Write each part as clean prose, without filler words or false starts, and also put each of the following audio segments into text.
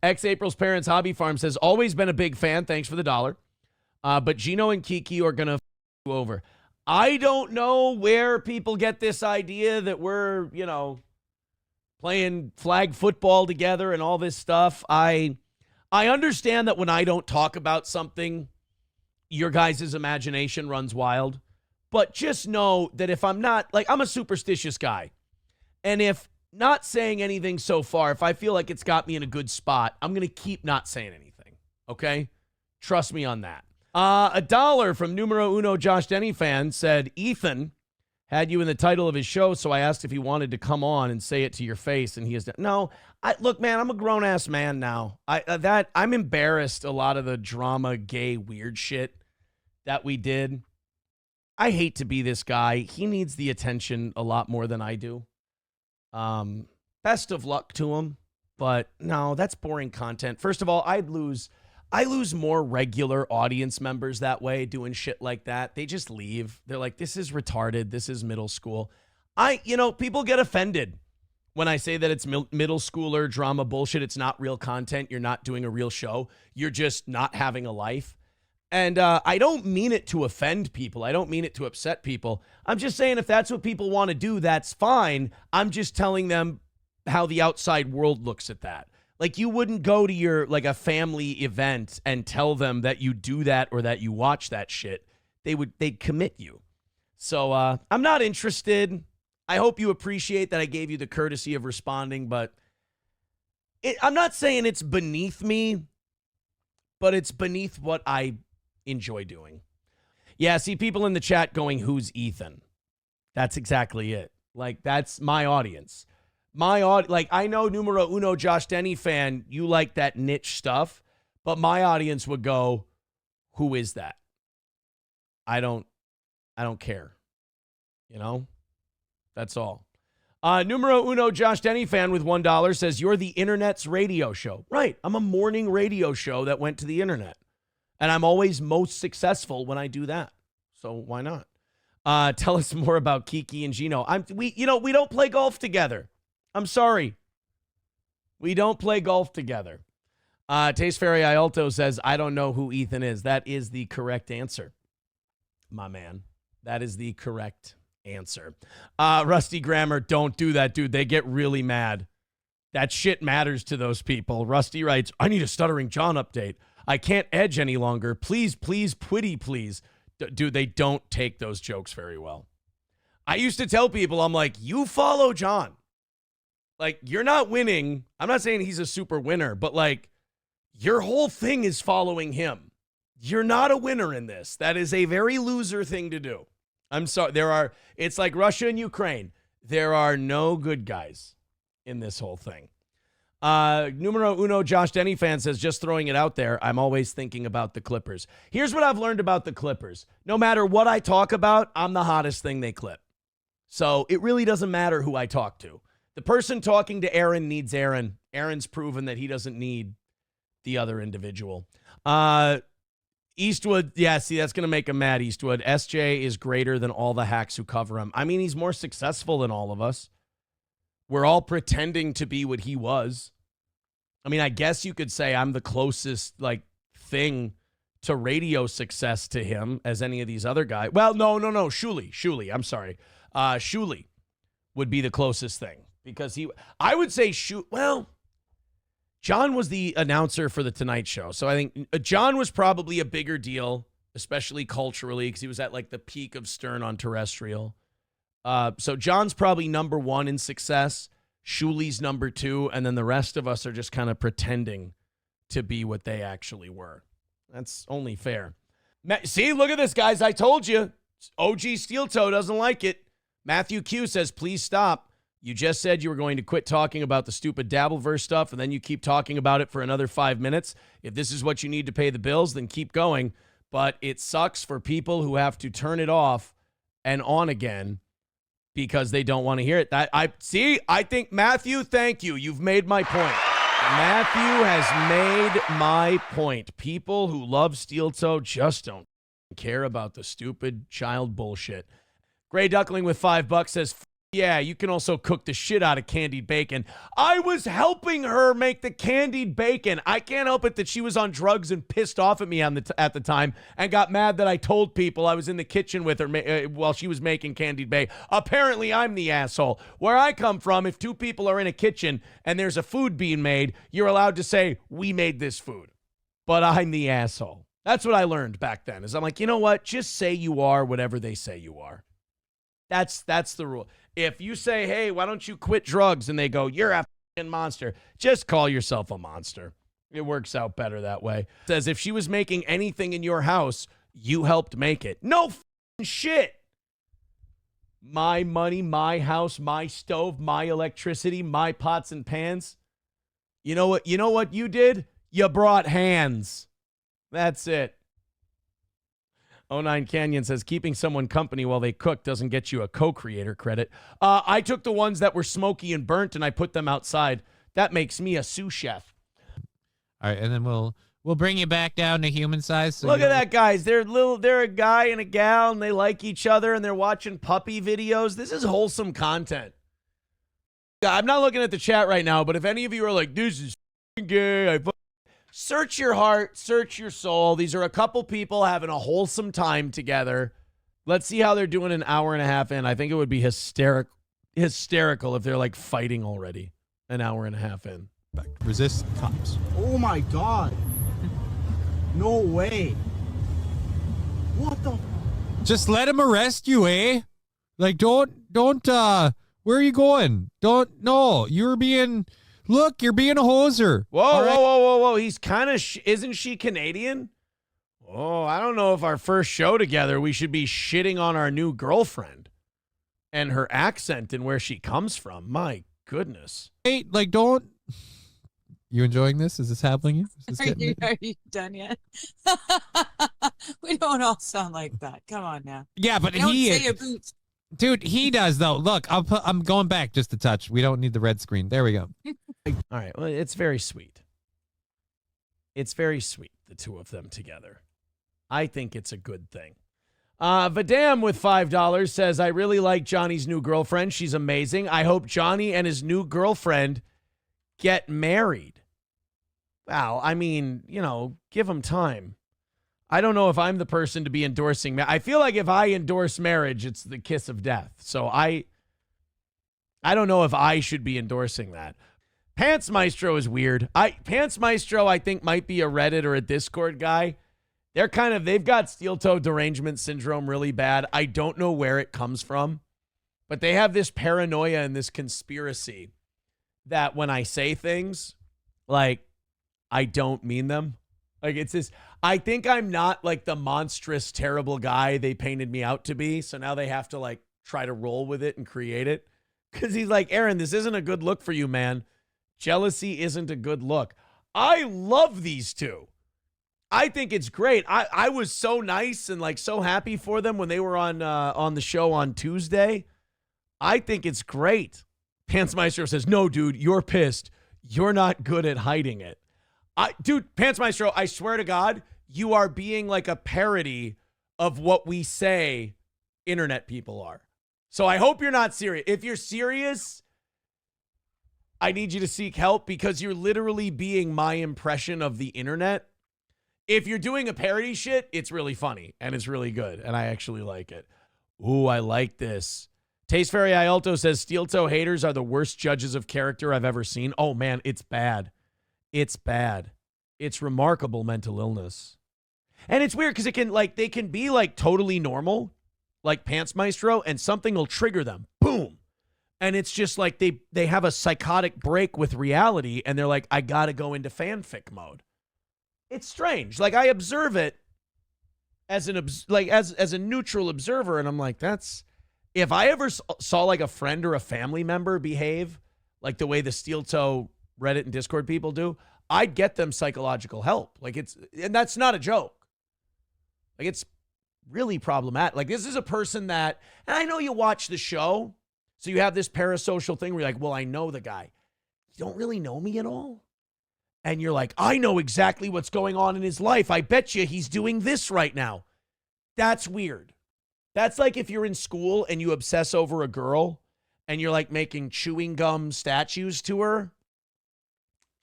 April's Parents Hobby Farm says, always been a big fan. Thanks for the $1. But Geno and Kiki are going to you over. I don't know where people get this idea that we're, playing flag football together and all this stuff. I understand that when I don't talk about something, your guys' imagination runs wild. But just know that if I'm not, I'm a superstitious guy. And if not saying anything so far, if I feel like it's got me in a good spot, I'm going to keep not saying anything. Okay? Trust me on that. $1 from numero uno Josh Denny fan said, Ethan had you in the title of his show, so I asked if he wanted to come on and say it to your face, and he is no. Look, man, I'm a grown ass man now. I'm embarrassed. A lot of the drama, gay, weird shit that we did. I hate to be this guy. He needs the attention a lot more than I do. Best of luck to him, but no, that's boring content. First of all, I lose more regular audience members that way doing shit like that. They just leave. They're like, this is retarded. This is middle school. People get offended when I say that it's middle schooler drama bullshit. It's not real content. You're not doing a real show. You're just not having a life. And I don't mean it to offend people. I don't mean it to upset people. I'm just saying if that's what people want to do, that's fine. I'm just telling them how the outside world looks at that. Like, you wouldn't go to your, a family event and tell them that you do that or that you watch that shit. They'd commit you. So I'm not interested. I hope you appreciate that I gave you the courtesy of responding, but I'm not saying it's beneath me, but it's beneath what I enjoy doing. Yeah, see people in the chat going, who's Ethan? That's exactly it. That's my audience. I know numero uno Josh Denny fan, you like that niche stuff, but my audience would go, who is that? I don't care. That's all. Numero uno Josh Denny fan with $1 says, you're the internet's radio show. Right. I'm a morning radio show that went to the internet. And I'm always most successful when I do that. So why not? Tell us more about Kiki and Geno. We don't play golf together. I'm sorry. We don't play golf together. Taste Fairy Ialto says, I don't know who Ethan is. That is the correct answer, my man. That is the correct answer. Rusty Grammar, don't do that, dude. They get really mad. That shit matters to those people. Rusty writes, I need a Stuttering John update. I can't edge any longer. Please, pretty please. Dude, they don't take those jokes very well. I used to tell people, I'm like, you follow John. You're not winning. I'm not saying he's a super winner, but your whole thing is following him. You're not a winner in this. That is a very loser thing to do. I'm sorry. It's like Russia and Ukraine. There are no good guys in this whole thing. Numero uno Josh Denny fan says, just throwing it out there, I'm always thinking about the Clippers. Here's what I've learned about the Clippers. No matter what I talk about, I'm the hottest thing they clip. So it really doesn't matter who I talk to. The person talking to Aaron needs Aaron. Aaron's proven that he doesn't need the other individual. Eastwood, yeah, see, that's going to make him mad, Eastwood. SJ is greater than all the hacks who cover him. I mean, he's more successful than all of us. We're all pretending to be what he was. I mean, I guess you could say I'm the closest, thing to radio success to him as any of these other guys. Well, no. Shuli, I'm sorry. Shuli would be the closest thing. Because I would say, John was the announcer for the Tonight Show. So I think John was probably a bigger deal, especially culturally, because he was at the peak of Stern on terrestrial. So John's probably number one in success. Shuli's number two. And then the rest of us are just kind of pretending to be what they actually were. That's only fair. See, look at this, guys. I told you. OG Steel Toe doesn't like it. Matthew Q says, please stop. You just said you were going to quit talking about the stupid Dabbleverse stuff, and then you keep talking about it for another 5 minutes. If this is what you need to pay the bills, then keep going. But it sucks for people who have to turn it off and on again because they don't want to hear it. I think, Matthew, thank you. You've made my point. Matthew has made my point. People who love Steel Toe just don't care about the stupid child bullshit. Gray Duckling with $5 says, Yeah, you can also cook the shit out of candied bacon. I was helping her make the candied bacon. I can't help it that she was on drugs and pissed off at me at the time and got mad that I told people I was in the kitchen with her while she was making candied bacon. Apparently, I'm the asshole. Where I come from, if two people are in a kitchen and there's a food being made, you're allowed to say, we made this food. But I'm the asshole. That's what I learned back then, is I'm like, you know what? Just say you are whatever they say you are. That's the rule. If you say, hey, why don't you quit drugs? And they go, you're a fucking monster. Just call yourself a monster. It works out better that way. It says if she was making anything in your house, you helped make it. No fucking shit. My money, my house, my stove, my electricity, my pots and pans. You know what you did? You brought hands. That's it. 09 Canyon says, keeping someone company while they cook doesn't get you a co-creator credit. I took the ones that were smoky and burnt and I put them outside. That makes me a sous chef. All right, and then we'll bring you back down to human size. So Look at that, guys. They're a guy and a gal, and they like each other, and they're watching puppy videos. This is wholesome content. I'm not looking at the chat right now, but if any of you are like, this is gay, search your heart, search your soul. These are a couple people having a wholesome time together. Let's see how they're doing an hour and a half in. I think it would be hysterical if they're like fighting already an hour and a half in. Resist cops. Oh my God. No way. What the? Just let him arrest you, eh? Like, don't, where are you going? You're being a hoser. Whoa, right? Whoa. He's kind of, isn't she Canadian? Oh, I don't know if our first show together, we should be shitting on our new girlfriend and her accent and where she comes from. My goodness. Hey, like, don't. You enjoying this? Is this happening? Are you done yet? We don't all sound like that. Come on now. Yeah, but don't say a boot. Dude, he does though. Look, I'm going back just a touch. We don't need the red screen. There we go. All right. Well, it's very sweet. It's very sweet, the two of them together. I think it's a good thing. Vadam with $5 says, I really like Johnny's new girlfriend. She's amazing. I hope Johnny and his new girlfriend get married. Wow. I mean, give them time. I don't know if I'm the person to be endorsing. I feel like if I endorse marriage, it's the kiss of death. So I don't know if I should be endorsing that. Pants Maestro is weird. Pants Maestro, I think, might be a Reddit or a Discord guy. They've got steel-toe derangement syndrome really bad. I don't know where it comes from, but they have this paranoia and this conspiracy that when I say things, like, I don't mean them. Like, it's this, I think I'm not like the monstrous, terrible guy they painted me out to be. So now they have to like try to roll with it and create it. Cause he's like, Aaron, this isn't a good look for you, man. Jealousy isn't a good look. I love these two. I think it's great. I was so nice and like so happy for them when they were on the show on Tuesday. I think it's great. Pants Maestro says, no, dude, you're pissed. You're not good at hiding it. Dude, Pants Maestro, I swear to God, you are being like a parody of what we say internet people are. So I hope you're not serious. If you're serious, I need you to seek help because you're literally being my impression of the internet. If you're doing a parody shit, it's really funny and it's really good. And I actually like it. Ooh, I like this. Taste Fairy Ialto says steel toe haters are the worst judges of character I've ever seen. Oh man, it's bad. It's bad. It's remarkable mental illness. And it's weird because they can be like totally normal, like Pants Maestro, and something will trigger them. Boom. And it's just like they have a psychotic break with reality and they're like, I gotta go into fanfic mode. It's strange. Like I observe it as as a neutral observer, and I'm like, that's, if I ever saw like a friend or a family member behave like the way the steel toe Reddit and Discord people do, I'd get them psychological help. Like and that's not a joke. Like it's really problematic. Like this is a person that, and I know you watch the show, so you have this parasocial thing where you're like, well, I know the guy. You don't really know me at all. And you're like, I know exactly what's going on in his life. I bet you he's doing this right now. That's weird. That's like if you're in school and you obsess over a girl and you're like making chewing gum statues to her,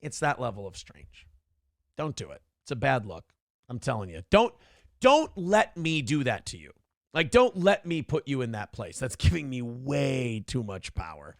it's that level of strange. Don't do it. It's a bad look. I'm telling you. Don't let me do that to you. Like, don't let me put you in that place. That's giving me way too much power.